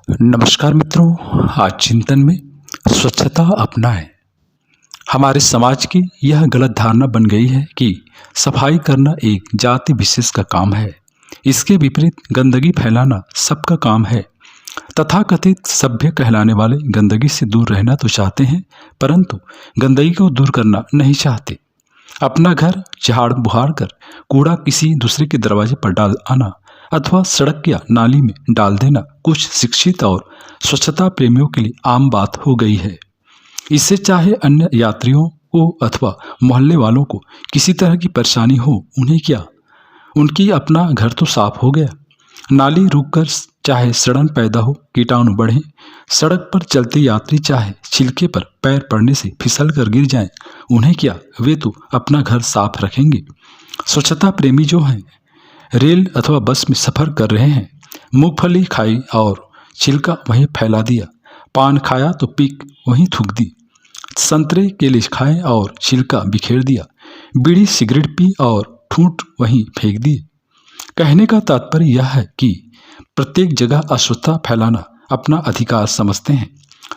नमस्कार मित्रों, आज चिंतन में स्वच्छता अपनाएं। हमारे समाज की यह गलत धारणा बन गई है कि सफाई करना एक जाति विशेष का काम है। इसके विपरीत गंदगी फैलाना सबका काम है। तथाकथित सभ्य कहलाने वाले गंदगी से दूर रहना तो चाहते हैं, परंतु गंदगी को दूर करना नहीं चाहते। अपना घर झाड़ बुहार कर कूड़ा किसी दूसरे के दरवाजे पर डाल आना अथवा सड़क या नाली में डाल देना कुछ शिक्षित और स्वच्छता प्रेमियों के लिए आम बात हो गई है। इससे चाहे अन्य यात्रियों को अथवा मोहल्ले वालों को किसी तरह की परेशानी हो, उन्हें क्या, उनकी अपना घर तो साफ हो गया। नाली रुककर चाहे सड़न पैदा हो, कीटाणु बढ़े, सड़क पर चलते यात्री चाहे छिलके पर पैर पड़ने से फिसल कर गिर जाएं, उन्हें क्या, वे तो अपना घर साफ रखेंगे। स्वच्छता प्रेमी जो हैं, रेल अथवा बस में सफ़र कर रहे हैं, मूंगफली खाई और छिलका वहीं फैला दिया, पान खाया तो पीक वहीं थूक दी, संतरे केले खाए और छिलका बिखेर दिया, बीड़ी सिगरेट पी और ठूंठ वहीं फेंक दिए। कहने का तात्पर्य यह है कि प्रत्येक जगह अस्वच्छता फैलाना अपना अधिकार समझते हैं,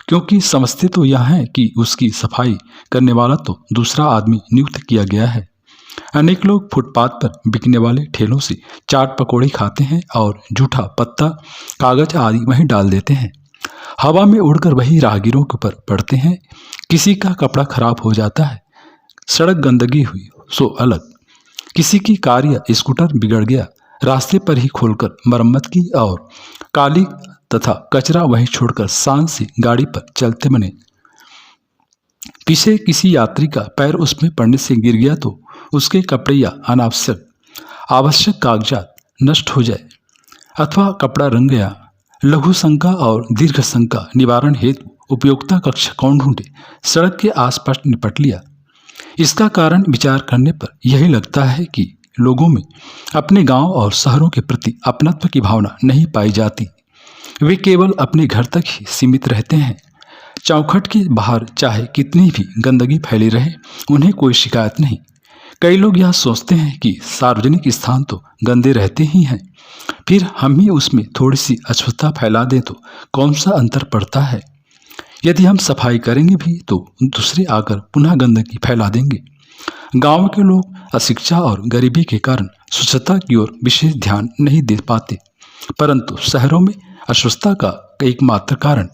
क्योंकि समझते तो यह है कि उसकी सफाई करने वाला तो दूसरा आदमी नियुक्त किया गया है। अनेक लोग फुटपाथ पर बिकने वाले ठेलों से चाट पकौड़े खाते हैं और जूठा पत्ता कागज आदि वहीं डाल देते हैं। हवा में उड़कर वही राहगीरों के ऊपर पड़ते हैं। किसी का कपड़ा खराब हो जाता है, सड़क गंदगी हुई सो अलग, किसी की कार या स्कूटर बिगड़ गया, रास्ते पर ही खोलकर मरम्मत की और काली तथा कचरा वहीं छोड़कर शान से गाड़ी पर चलते बने। पीछे किसी यात्री का पैर उसमें पड़ने से गिर गया तो उसके कपड़े या आवश्यक कागजात नष्ट हो जाए अथवा कपड़ा रंग गया, लघु शंका और दीर्घ शंका निवारण हेतु उपयोगिता कक्ष कौन ढूंढे, सड़क के आसपास निपट लिया। इसका कारण विचार करने पर यही लगता है कि लोगों में अपने गांव और शहरों के प्रति अपनत्व की भावना नहीं पाई जाती। वे केवल अपने घर तक ही सीमित रहते हैं। चौखट के बाहर चाहे कितनी भी गंदगी फैली रहे, उन्हें कोई शिकायत नहीं। कई लोग यह सोचते हैं कि सार्वजनिक स्थान तो गंदे रहते ही हैं, फिर हम ही उसमें थोड़ी सी अस्वच्छता फैला दें तो कौन सा अंतर पड़ता है। यदि हम सफाई करेंगे भी तो दूसरे आकर पुनः गंदगी फैला देंगे। गांव के लोग अशिक्षा और गरीबी के कारण स्वच्छता की ओर विशेष ध्यान नहीं दे पाते, परंतु शहरों में अस्वच्छता का एकमात्र कारण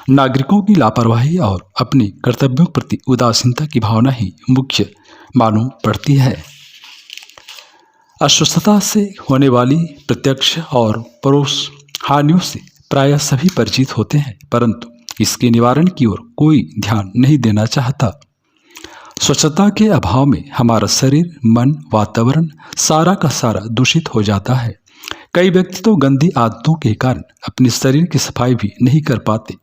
नागरिकों की लापरवाही और अपने कर्तव्यों के प्रति उदासीनता की भावना ही मुख्य मालूम पड़ती है। अस्वच्छता से होने वाली प्रत्यक्ष और परोक्ष हानियों से प्रायः सभी परिचित होते हैं, परंतु इसके निवारण की ओर कोई ध्यान नहीं देना चाहता। स्वच्छता के अभाव में हमारा शरीर, मन, वातावरण सारा का सारा दूषित हो जाता है। कई व्यक्ति तो गंदी आदतों के कारण अपने शरीर की सफाई भी नहीं कर पाते,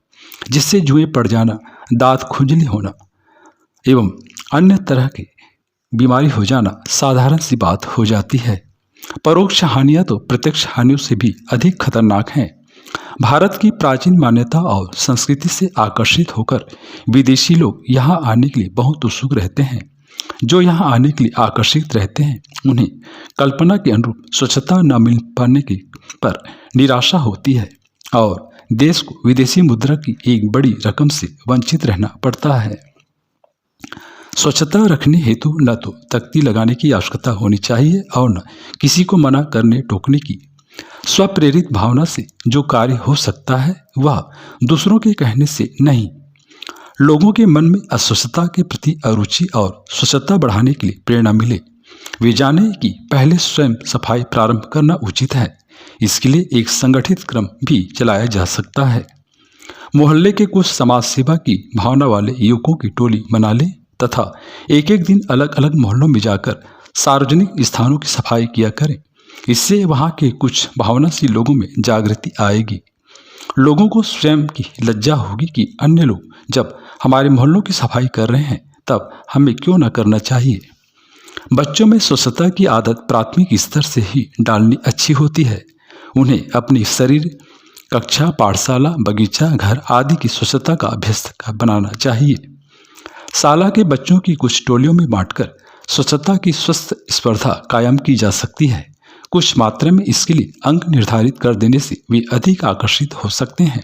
जिससे जुएं पड़ जाना, दांत खुजली होना एवं अन्य तरह की बीमारी हो जाना साधारण सी बात हो जाती है। परोक्ष हानियां तो प्रत्यक्ष हानियों से भी अधिक खतरनाक हैं। भारत की प्राचीन मान्यता और संस्कृति से आकर्षित होकर विदेशी लोग यहाँ आने के लिए बहुत उत्सुक रहते हैं। जो यहाँ आने के लिए आकर्षित रहते हैं, उन्हें कल्पना के अनुरूप स्वच्छता न मिल पाने के पर निराशा होती है और देश को विदेशी मुद्रा की एक बड़ी रकम से वंचित रहना पड़ता है। स्वच्छता रखने हेतु न तो तख्ती लगाने की आवश्यकता होनी चाहिए और न किसी को मना करने टोकने की। स्वप्रेरित भावना से जो कार्य हो सकता है वह दूसरों के कहने से नहीं। लोगों के मन में अस्वच्छता के प्रति अरुचि और स्वच्छता बढ़ाने के लिए प्रेरणा मिले, वे जाने कि पहले स्वयं सफाई प्रारंभ करना उचित है। इसके लिए एक संगठित क्रम भी चलाया जा सकता है। मोहल्ले के कुछ समाज सेवा की भावना वाले युवकों की टोली बना ले तथा एक एक दिन अलग अलग मोहल्लों में जाकर सार्वजनिक स्थानों की सफाई किया करें। इससे वहाँ के कुछ भावनाशील लोगों में जागृति आएगी। लोगों को स्वयं की लज्जा होगी कि अन्य लोग जब हमारे मोहल्लों की सफाई कर रहे हैं, तब हमें क्यों न करना चाहिए। बच्चों में स्वच्छता की आदत प्राथमिक स्तर से ही डालनी अच्छी होती है। उन्हें अपनी शरीर, कक्षा, पाठशाला, बगीचा, घर आदि की स्वच्छता का अभ्यस्त बनाना चाहिए। शाला के बच्चों की कुछ टोलियों में बांटकर स्वच्छता की स्वस्थ स्पर्धा कायम की जा सकती है। कुछ मात्रा में इसके लिए अंक निर्धारित कर देने से वे अधिक आकर्षित हो सकते हैं।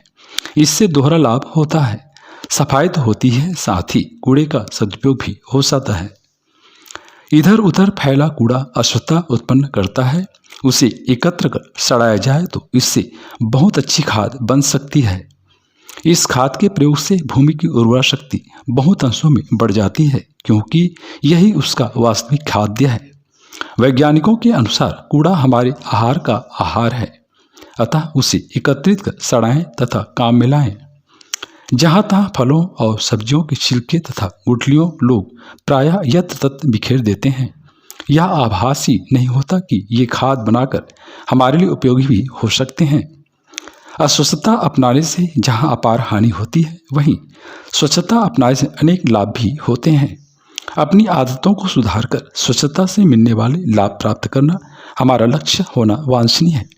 इससे दोहरा लाभ होता है। सफाई तो होती है, साथ ही कूड़े का सदुपयोग भी हो जाता है। इधर उधर फैला कूड़ा अशुद्धता उत्पन्न करता है। उसे एकत्र कर सड़ाया जाए तो इससे बहुत अच्छी खाद बन सकती है। इस खाद के प्रयोग से भूमि की उर्वरा शक्ति बहुत अंशों में बढ़ जाती है, क्योंकि यही उसका वास्तविक खाद्य है। वैज्ञानिकों के अनुसार कूड़ा हमारे आहार का आहार है, अतः उसे एकत्रित कर सड़ाएं तथा काम में लाएं। जहाँ तहाँ फलों और सब्जियों के छिलके तथा गुठलियों लोग प्रायः यत्र तत्र बिखेर देते हैं। यह आभास ही नहीं होता कि ये खाद बनाकर हमारे लिए उपयोगी भी हो सकते हैं। अस्वच्छता अपनाने से जहाँ अपार हानि होती है, वहीं स्वच्छता अपनाने से अनेक लाभ भी होते हैं। अपनी आदतों को सुधारकर स्वच्छता से मिलने वाले लाभ प्राप्त करना हमारा लक्ष्य होना वांछनीय है।